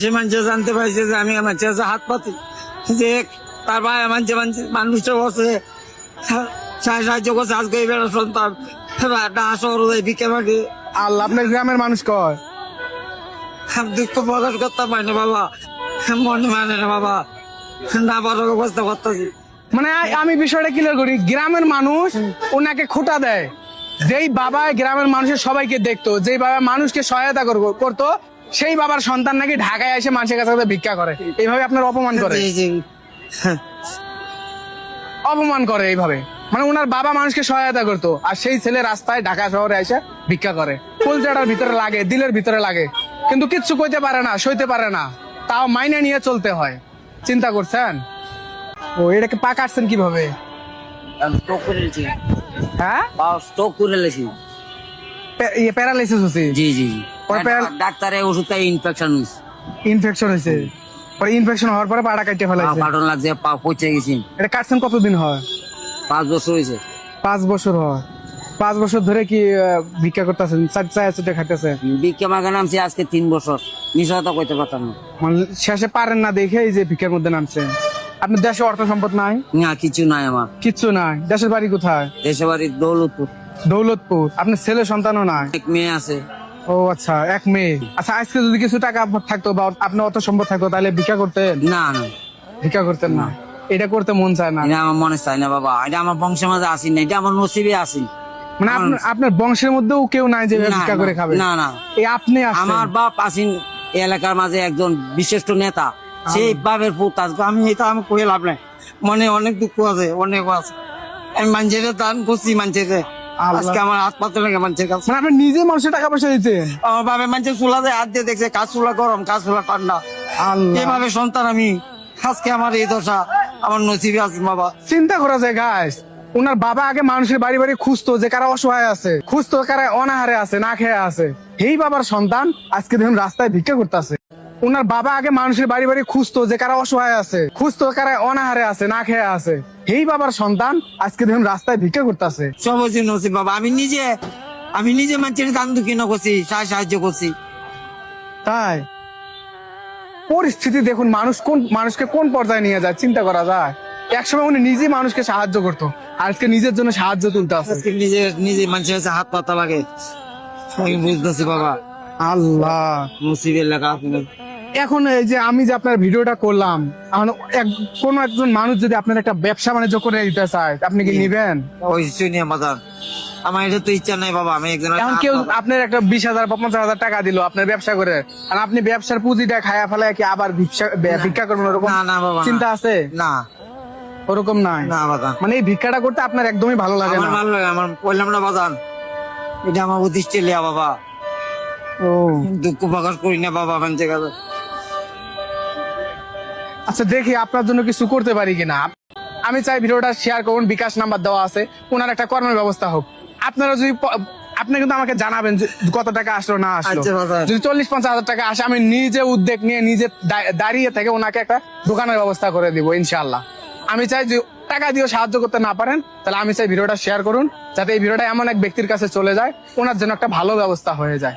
যে মানুষ জানতে পারছে যে আমি আমার চেয়ে হাত পাতি যে তার ভাই আমার যে মানুষটা বসে সাহায্য করছে আজকে এই বেড়া সন্তান ঢাকা শহর ভিকে মাকে আল্লাহ আপনার গ্রামের মানুষ কয় আমি দুঃখ প্রকাশ করতে পারি না বাবা, মনে মানে না বাবা, না বড় অবস্থা করতেছি। মানে আমি বিষয়টা ক্লিয়ার করি, গ্রামের মানুষ ওনাকে খোটা দেয়। যেই বাবা গ্রামের মানুষের সবাইকে দেখতো, যেই বাবা মানুষকে সহায়তা করতো, সেই বাবার সন্তান নাকি ঢাকায় এসে মানুষের কাছে ভিক্ষা করে, এইভাবে আপনার অপমান করে। অপমান করে এইভাবে, মানে ওনার বাবা মানুষকে সহায়তা করতো, আর সেই ছেলে রাস্তায় ঢাকা শহরে এসে ভিক্ষা করে। কলজাটার ভিতরে লাগে, দিলের ভিতরে লাগে, কিন্তু কিচ্ছু কইতে পারে না, সইতে পারে না, তাও মাইনে নিয়ে চলতে হয়। চিন্তা করছেন? ও এটাকে পা কাটছেন কিভাবে? স্ট্রোক করে নিয়েছি। হ্যাঁ, স্ট্রোক করে নিয়েছি। প্যারালাইসিস হচ্ছে? জি জি জি। ডাক্তারের ওষুধ খাই ইনফেকশন হয়েছে। ইনফেকশন হয়েছে, পরে ইনফেকশন হওয়ার পরে পাটা কাটতে ফেলাইছে। পাটন লাগছে, পা পচে গেছি। এটা কাটছেন কতদিন হয়? 5 বছর হয়েছে। 5 বছর হয়। 5 বছর ধরে কি ভিক্ষা করতেছেন? চাচা খাইতেছে? ভিক্ষা মাগে নামছি আজকে 3 বছর, মিশা কথা কইতে পারতাম না। মানে শেষে পারেন না দেখে এই যে ভিক্ষার মধ্যে নামছেন। আপনার দেশে অর্থ সম্পদ নাই? না, কিছু নাই আমার। কিচ্ছু নাই। দেশের বাড়ি কোথায়? দেশের বাড়ি দৌলতপুর। দৌলতপুর। আপনার ছেলে সন্তানও নাই? এক মেয়ে আছে। ও আচ্ছা, এক মেয়ে। আচ্ছা, আজকে যদি কিছু টাকা থাকতো বা আপনার অত সম্পদ থাকতো, তাহলে ভিক্ষা করতেন? না না, ভিক্ষা করতেন না। এটা করতে মন চায় না? এটা আমার মনে চায় না বাবা, এটা আমার বংশের মাঝে আসি না, এটা আমার নসিবে আসি। মানে আপনার বংশের মধ্যেও কেউ নাই যে ভিক্ষা করে খাবে? না না, এই আপনি আসছেন। আমার বাপ আসিন এই এলাকার মাঝে একজন বিশিষ্ট নেতা, সেই বাপের পুত। আজকে আমি এটা আমি কয়ে লাভ নাই, মনে অনেক দুঃখ আছে, অনেক আছে। আমি মানুষের দান করছি, মানুষের আজকে আমার হাত পাতে লাগে মানুষের কাছে। মানে আপনি নিজে মানুষের টাকা পয়সা দিতেন? আমার বাবা মানুষের চুলাতে হাত দিয়ে দেখছে, কাজ চুলা গরম, কাজ চুলা ঠান্ডা। এভাবে সন্তান আমি, আজকে আমার এই দশা আমার নসিবে আছে বাবা। চিন্তা করা যায় গাইস, ওনার বাবা আগে মানুষের বাড়ি বাড়ি খুঁজতো যে কারা অসহায় আছে, খুঁজতো কারা অনাহারে আছে, না খেয়ে আছে। এই বাবার সন্তান আজকে দেখুন রাস্তায় ভিক্ষা করতেছে। ওনার বাবা আগে মানুষের বাড়ি বাড়ি খুঁজতো যে কারা অসহায় আছে, খুঁজতো কারা অনাহারে আছে, না খেয়ে আছে। এই বাবার সন্তান আজকে দেখুন রাস্তায় ভিক্ষা করতেছে। সব হচ্ছে নসিব বাবা। আমি নিজে মানুষের দান দুঃখিন করছি, সাহায্য করছি। তাই পরিস্থিতি দেখুন, মানুষকে কোন পর্যায়ে নিয়ে যায়, চিন্তা করা যায়। একসময় উনি নিজে মানুষকে সাহায্য করতো, আজকে নিজের জন্য সাহায্য তুলতে আছে। নিজে মানুষের কাছে হাত পাতা লাগে, আমি বুঝতেছি বাবা। আল্লাহ, মুসিবের লেখা। এখন এই যে আমি যে আপনার ভিডিওটা করলাম, কোন একজন মানুষ যদি আপনার একটা ব্যবসা বাণিজ্য করে দিতে চায়, আপনি কি নিবেন? ওই নিয়ে মাদান, আমার এটা তো ইচ্ছা নাই বাবা। আমি একজন এখন কেউ আপনার একটা 20,000 বা 50,000 টাকা দিল আপনার ব্যবসা করে, আর আপনি ব্যবসার পুঁজিটা খায়া ফেলায় কি আবার ভিক্ষা করবেন, ওরকম না বাবা, চিন্তা আছে? না, ওরকম নাই না বাবা। মানে এই ভিক্ষাটা করতে আপনার একদমই ভালো লাগে না? ভালো লাগে, আমার বললাম না বাজান, এটা আমার উদ্দেশ্য লিয়া বাবা। ও দুঃখ প্রকাশ করি না বাবা মানুষের কাছে। আচ্ছা, দেখি আপনার জন্য কিছু করতে পারি কিনা। আমি চাই ভিডিওটা শেয়ার করুন, বিকাশ নাম্বার দেওয়া আছে, ওনার একটা কর্মের ব্যবস্থা হোক। আপনারা যদি আপনি কিন্তু আমাকে জানাবেন যে কত টাকা আসলো না আসলো। যদি 40-50 হাজার টাকা আসে, আমি নিজে উদ্যোগ নিয়ে নিজে দাঁড়িয়ে থেকে ওনাকে একটা দোকানের ব্যবস্থা করে দিব ইনশাআল্লাহ। আমি চাই যে টাকা দিয়ে সাহায্য করতে না পারেন, তাহলে আমি চাই ভিডিওটা শেয়ার করুন, যাতে এই ভিডিওটা এমন এক ব্যক্তির কাছে চলে যায়, ওনার জন্য একটা ভালো ব্যবস্থা হয়ে যায়।